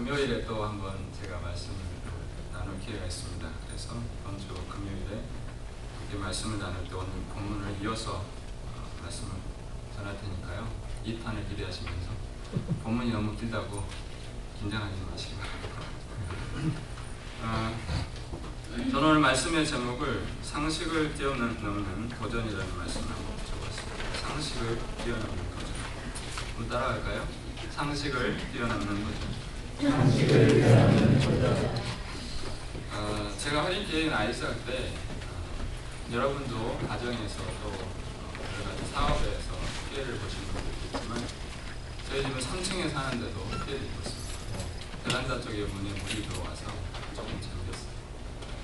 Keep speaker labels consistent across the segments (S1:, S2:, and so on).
S1: 금요일에 또 한번 제가 말씀을 나눌 기회가 있습니다. 그래서 이번 주 금요일에 이렇게 말씀을 나눌 때 오늘 본문을 이어서 말씀을 전할 테니까요. 2탄을 기대하시면서 본문이 너무 길다고 긴장하지 마시기 바랍니다. 저는 오늘 말씀의 제목을 상식을 뛰어넘는 도전이라는 말씀을 한번 적었습니다. 상식을 뛰어넘는 도전. 한번 따라갈까요? 상식을 뛰어넘는 도전. 상식을 뛰어넘는 도전. 제가 허리케인 아이스할 때 여러분도 가정에서 또 여러 가지 사업에서 피해를 보신 분들도 있지만 저희 집은 3층에 사는데도 피해를 입었습니다. 베란다 쪽에 문에 물이 들어와서 조금 잠겼어요.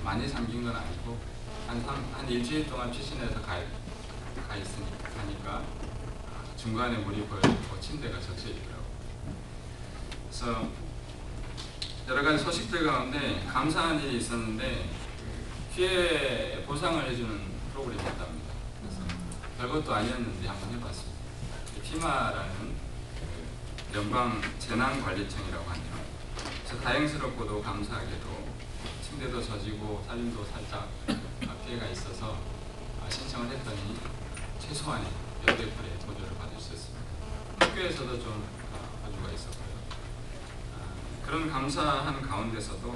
S1: 많이 잠긴 건 아니고 한 일주일 동안 피신해서 가니까 중간에 물이 보여지고 침대가 젖혀 있더라고요. 그래서 여러 가지 소식들 가운데 감사한 일이 있었는데 피해 보상을 해주는 프로그램이었답니다. 그래서 별것도 아니었는데 한번 해봤습니다. 피마라는 연방 재난관리청이라고 하네요. 그래서 다행스럽고도 감사하게도 침대도 젖이고 살림도 살짝 피해가 있어서 신청을 했더니 최소한의 몇백 불의 보조를 받을 수 있었습니다. 학교에서도 좀 보조가 있었고요. 그런 감사한 가운데서도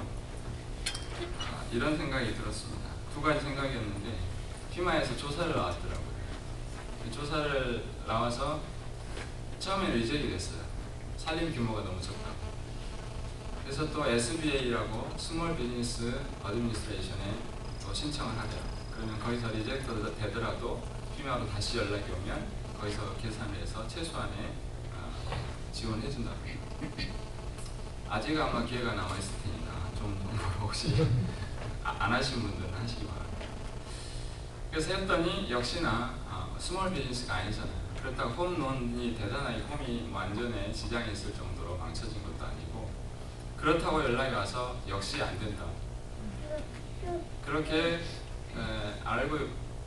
S1: 이런 생각이 들었습니다. 두 가지 생각이었는데 피마에서 조사를 나왔더라고요. 조사를 나와서 처음에 리젝이 됐어요. 살림 규모가 너무 적다고. 그래서 또 SBA라고 스몰 비즈니스 어드미니스트레이션에 또 신청을 하래요. 그러면 거기서 리젝트 되더라도 피마로 다시 연락이 오면 거기서 계산을 해서 최소한의 지원해 준다고. 아직 아마 기회가 남아 있을 테니까 좀 혹시 안 하신 분들은 하시기 바랍니다. 그래서 했더니 역시나 스몰 비즈니스가 아니잖아요. 그렇다고 홈론이 대단하게 홈이 완전에 지장이 있을 정도로 망쳐진 것도 아니고 그렇다고 연락이 와서 역시 안 된다. 그렇게 알고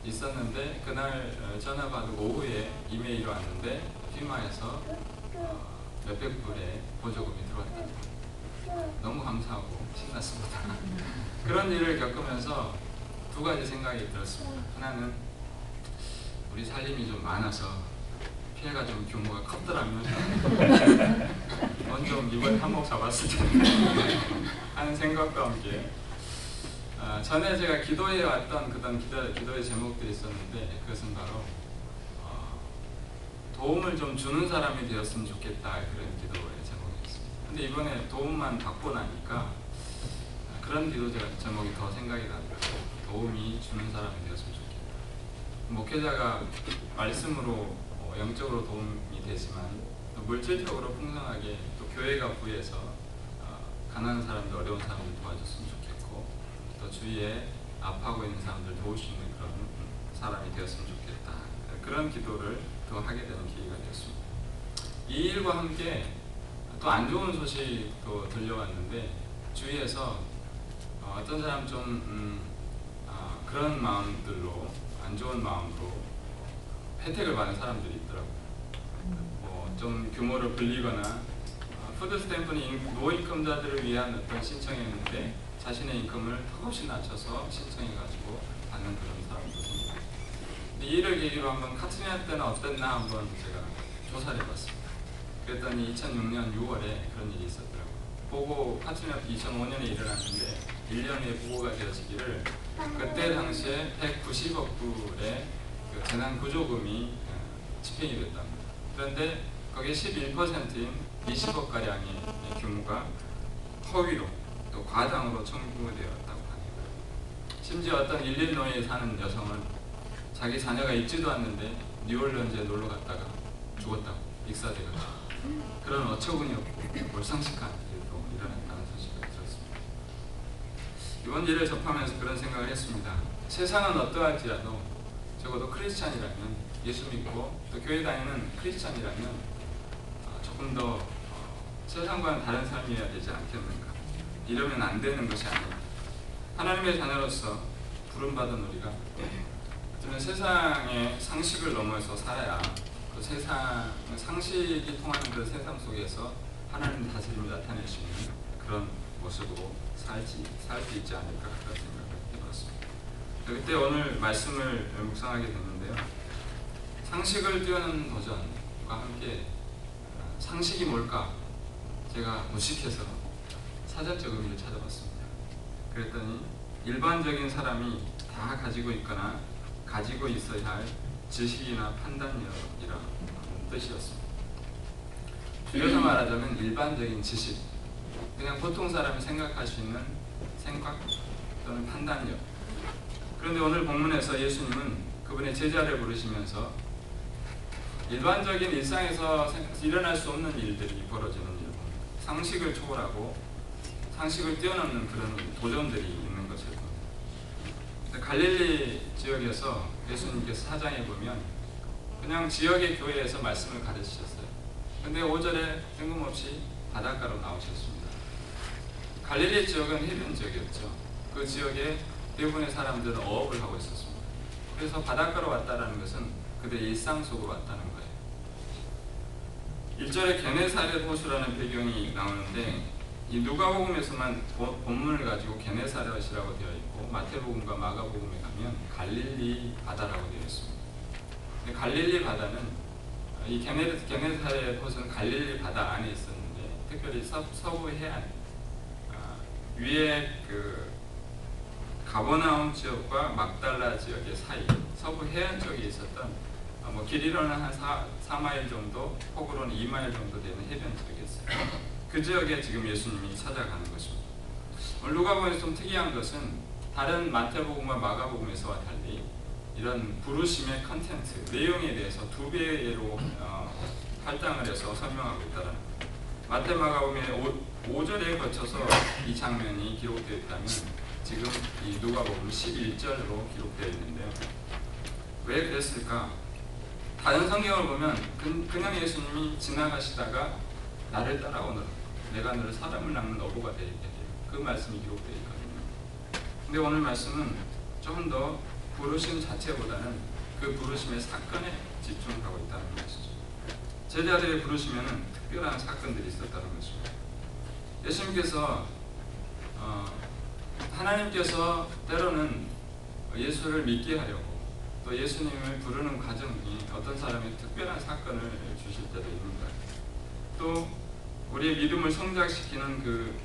S1: 있었는데 그날 전화 받고 오후에 이메일이 왔는데 피마에서 몇백 불의 보조금이 들어왔다. 너무 감사하고 신났습니다. 그런 일을 겪으면서 두 가지 생각이 들었습니다. 하나는 우리 살림이 좀 많아서 피해가 좀 규모가 컸더라면 좀 이번에 한몫 잡았을 텐데 하는 생각과 함께 전에 제가 기도해 왔던 그런 기도의 제목들이 있었는데 그것은 바로 도움을 좀 주는 사람이 되었으면 좋겠다 그런 기도의 제목이었습니다. 근데 이번에 도움만 받고 나니까 그런 기도 제목이 더 생각이 나더라고요. 도움이 주는 사람이 되었으면 좋겠다. 목회자가 말씀으로 영적으로 도움이 되지만 또 물질적으로 풍성하게 또 교회가 부여해서 가난한 사람들, 어려운 사람들 도와줬으면 좋겠고 또 주위에 아파하고 있는 사람들 도울 수 있는 그런 사람이 되었으면 좋겠다. 그런 기도를 또 하게 되는 기회가 되었습니다. 이 일과 함께 또 안 좋은 소식도 들려왔는데 주위에서 어떤 사람 좀 그런 마음들로 안 좋은 마음으로 혜택을 받는 사람들이 있더라고요. 좀 규모를 불리거나 푸드 스탬프는 노인컴자들을 위한 어떤 신청이었는데 자신의 인컴을 턱없이 낮춰서 신청해가지고 받는 그런 사람도 있습니다. 이 일을 계기로 한번 카트리나 때는 어땠나 한번 제가 조사를 해봤습니다. 그랬더니 2006년 6월에 그런 일이 있었더라고요. 보고 카트리나 2005년에 일어났는데 1년 후에 보고가 되어지기를 그때 당시에 190억 불의 재난구조금이 집행이 됐답니다. 그런데 거기에 11%인 20억가량의 규모가 허위로 또 과장으로 청구되었다고 하네요. 심지어 어떤 일리노이에 사는 여성은 자기 자녀가 있지도 않는데 뉴올리언즈에 놀러 갔다가 죽었다고 익사돼가지고 그런 어처구니 없고 몰상식한 일도 일어났다는 소식을 들었습니다. 이번 일을 접하면서 그런 생각을 했습니다. 세상은 어떠할지라도 적어도 크리스찬이라면 예수 믿고 또 교회 다니는 크리스찬이라면 조금 더 세상과는 다른 삶이어야 되지 않겠는가. 이러면 안 되는 것이 아닙니다. 하나님의 자녀로서 부름받은 우리가 어쩌면 세상의 상식을 넘어서 살아야 그 세상 상식이 통하는 그 세상 속에서 하나님 다스림을 나타낼 수 있는 그런 모습으로 살 수 있지 않을까 그런 생각을 해봤습니다. 그때 오늘 말씀을 묵상하게 됐는데요. 상식을 뛰어넘는 도전과 함께 상식이 뭘까? 제가 무식해서 사전적 의미를 찾아봤습니다. 그랬더니 일반적인 사람이 다 가지고 있거나 가지고 있어야 할 지식이나 판단력이라는 뜻이었습니다. 줄여서 말하자면 일반적인 지식, 그냥 보통 사람이 생각할 수 있는 생각 또는 판단력. 그런데 오늘 본문에서 예수님은 그분의 제자를 부르시면서 일반적인 일상에서 일어날 수 없는 일들이 벌어지는 일, 상식을 초월하고 상식을 뛰어넘는 그런 도전들이 있는 것을 봅니다. 갈릴리 지역에서 예수님께서 사장에 보면 그냥 지역의 교회에서 말씀을 가르치셨어요. 근데 5절에 뜬금없이 바닷가로 나오셨습니다. 갈릴리 지역은 해변 지역이었죠. 그 지역에 대부분의 사람들은 어업을 하고 있었습니다. 그래서 바닷가로 왔다는 것은 그들의 일상 속으로 왔다는 거예요. 1절에 게네사렛 호수라는 배경이 나오는데 이 누가복음에서만 본문을 가지고 게네사렛이라고 되어 있고 마태복음과 마가복음에 가면 갈릴리 바다라고 되어 있습니다. 근데 갈릴리 바다는 이 게네사렛 호수는 갈릴리 바다 안에 있었는데 특별히 서부 해안 위에 그 가버나움 지역과 막달라 지역의 사이 서부 해안 쪽에 있었던 길이로는 한 4마일 정도, 폭으로는 2마일 정도 되는 해변 지역이었어요. 그 지역에 지금 예수님이 찾아가는 것입니다. 오늘 누가복음에서 좀 특이한 것은 다른 마태복음과 마가복음에서와 달리 이런 부르심의 컨텐트, 내용에 대해서 2배로 할당을 해서 설명하고 있다는 거예요. 마태 마가복음의 5절에 거쳐서 이 장면이 기록되어 있다면 지금 이 누가복음 11절로 기록되어 있는데요. 왜 그랬을까? 다른 성경을 보면 그냥 예수님이 지나가시다가 나를 따라오너라, 내가 너를 사람을 낚는 어부가 되게 해요. 그 말씀이 기록되어 있거든요. 근데 오늘 말씀은 조금 더 부르심 자체보다는 그 부르심의 사건에 집중하고 있다는 것이죠. 제자들의 부르심에는 특별한 사건들이 있었다는 것입니다. 예수님께서 하나님께서 때로는 예수를 믿게 하려고 또 예수님을 부르는 과정이 어떤 사람이 특별한 사건을 주실 때도 있는 거예요. 또 우리의 믿음을 성장시키는 그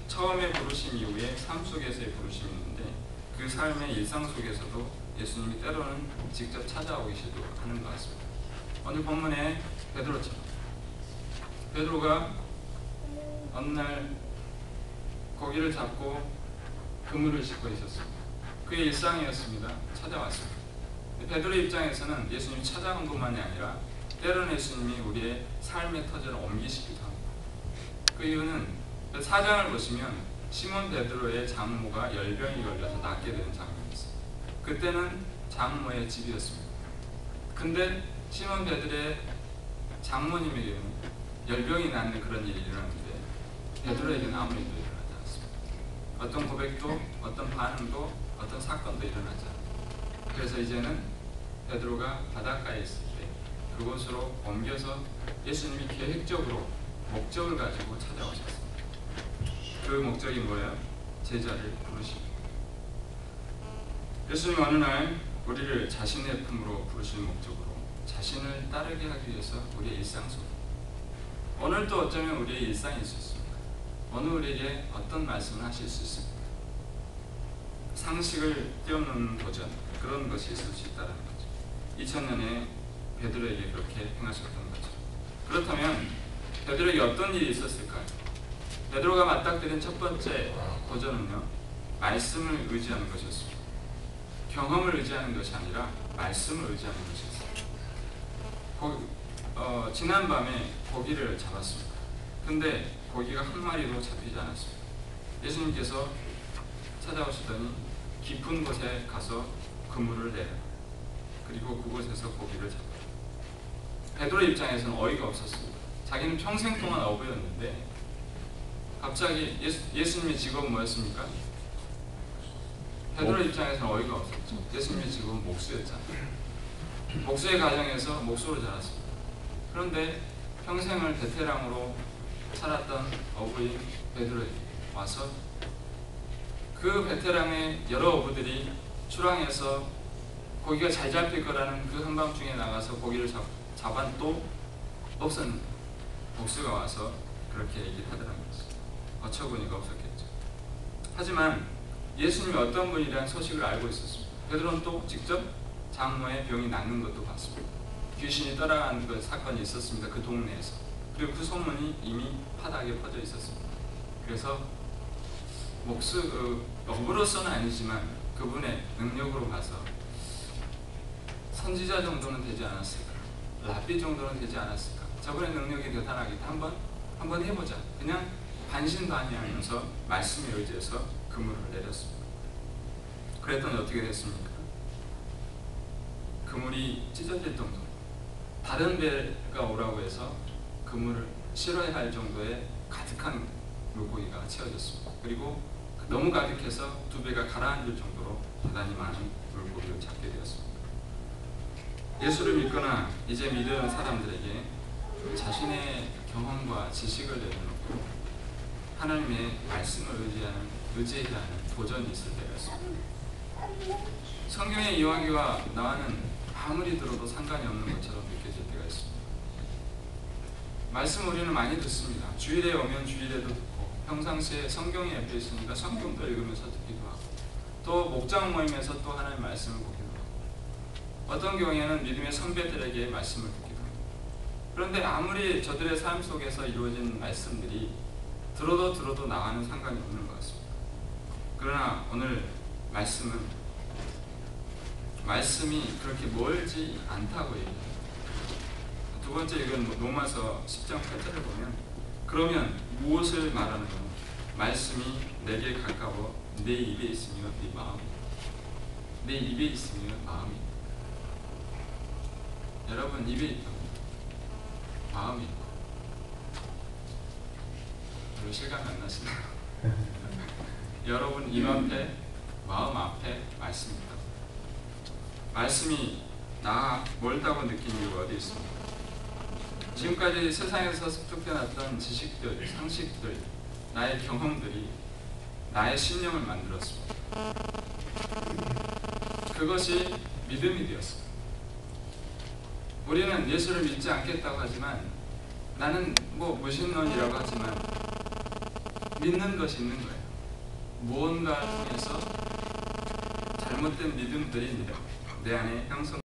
S1: 처음의 부르심 이후에 삶 속에서의 부르심이 있는데 그 삶의 일상 속에서도 예수님이 때로는 직접 찾아오시기도 하는 것 같습니다. 오늘 본문에 베드로처럼 베드로가 어느 날 고기를 잡고 그물을 싣고 있었습니다. 그의 일상이었습니다. 찾아왔습니다. 베드로의 입장에서는 예수님이 찾아온 것만이 아니라 때로는 예수님이 우리의 삶의 터전을 옮기시기도 합니다. 그 이유는 4장을 보시면 시몬 베드로의 장모가 열병이 걸려서 낫게 되는 장면이 있어요. 그때는 장모의 집이었습니다. 근데 시몬 베드로의 장모님에게는 열병이 낫는 그런 일이 일어났는데 베드로에게는 아무 일도 일어나지 않습니다. 어떤 고백도 어떤 반응도 어떤 사건도 일어나지 않아요. 그래서 이제는 베드로가 바닷가에 있을 때 그곳으로 옮겨서 예수님이 계획적으로 목적을 가지고 찾아오셨습니다. 그 목적이 뭐예요? 제자를 부르십니다. 예수님 어느 날 우리를 자신의 품으로 부르시는 목적으로 자신을 따르게 하기 위해서 우리의 일상 속 오늘도 어쩌면 우리의 일상일 수 있습니다. 오늘 우리에게 어떤 말씀을 하실 수 있습니다. 상식을 뛰어넘는 도전, 그런 것이 있을 수 있다는 거죠. 2000년에 베드로에게 그렇게 행하셨던 거죠. 그렇다면 베드로에게 어떤 일이 있었을까요? 베드로가 맞닥뜨린 첫 번째 도전은요, 말씀을 의지하는 것이었습니다. 경험을 의지하는 것이 아니라 말씀을 의지하는 것이었습니다. 지난 밤에 고기를 잡았습니다. 근데 고기가 한 마리도 잡히지 않았습니다. 예수님께서 찾아오시더니 깊은 곳에 가서 그물을 내라. 그리고 그곳에서 고기를 잡아라. 베드로 입장에서는 어이가 없었습니다. 자기는 평생 동안 어부였는데 갑자기 예수님의 직업은 뭐였습니까? 베드로 입장에서는 어이가 없었죠. 예수님의 직업은 목수였잖아요. 목수의 가정에서 목수로 자랐습니다. 그런데 평생을 베테랑으로 살았던 어부인 베드로에게 와서 그 베테랑의 여러 어부들이 출항해서 고기가 잘 잡힐 거라는 그 한밤중에 나가서 고기를 잡아 또 없었는데 목수가 와서 그렇게 얘기를 하더라는 것이죠. 어처구니가 없었겠죠. 하지만 예수님이 어떤 분이라는 소식을 알고 있었습니다. 베드로는 또 직접 장모의 병이 낫는 것도 봤습니다. 귀신이 떠나간 그 사건이 있었습니다. 그 동네에서. 그리고 그 소문이 이미 파닥에 퍼져 있었습니다. 그래서 어부로서는 아니지만 그분의 능력으로 봐서 선지자 정도는 되지 않았을까, 랍비 정도는 되지 않았을까, 저분의 능력이 대단하겠다, 한번 해보자. 그냥 반신반의하면서 말씀에 의지해서 그물을 내렸습니다. 그랬더니 어떻게 됐습니까? 그물이 찢어질 정도로 다른 배가 오라고 해서 그물을 실어야 할 정도의 가득한 물고기가 채워졌습니다. 그리고 너무 가득해서 두 배가 가라앉을 정도로 대단히 많은 물고기를 잡게 되었습니다. 예수를 믿거나 이제 믿는 사람들에게 자신의 경험과 지식을 내려놓고 하나님의 말씀을 의지해야 하는 도전이 있을 때가 있습니다. 성경의 이야기와 나와는 아무리 들어도 상관이 없는 것처럼 느껴질 때가 있습니다. 말씀 우리는 많이 듣습니다. 주일에 오면 주일에도 듣고, 평상시에 성경이 옆에 있으니까 성경도 읽으면서 듣기도 하고, 또 목장 모임에서 또 하나님의 말씀을 보기도 하고, 어떤 경우에는 믿음의 선배들에게 말씀을 듣기도 합니다. 그런데 아무리 저들의 삶 속에서 이루어진 말씀들이 들어도 나와는 상관이 없는 것 같습니다. 그러나 오늘 말씀이 그렇게 멀지 않다고 얘기합니다. 두 번째 읽은 로마서 10장 8절을 보면, 그러면 무엇을 말하는 가 말씀이 내게 가까워 내 입에 있으며 내 입에 있으며 마음이. 여러분 입에 있다고 마음이 있고. 별로 실감이 안 나시나요? 여러분 입 앞에, 마음 앞에 말씀이 있다고. 말씀이 나 멀다고 느낀 이유가 어디 있습니까? 지금까지 세상에서 습득해놨던 지식들, 상식들, 나의 경험들이 나의 신념을 만들었습니다. 그것이 믿음이 되었습니다. 우리는 예수를 믿지 않겠다고 하지만, 나는 무신론이라고 하지만 믿는 것이 있는 거예요. 무언가를 통해서 잘못된 믿음들이 내 안에 형성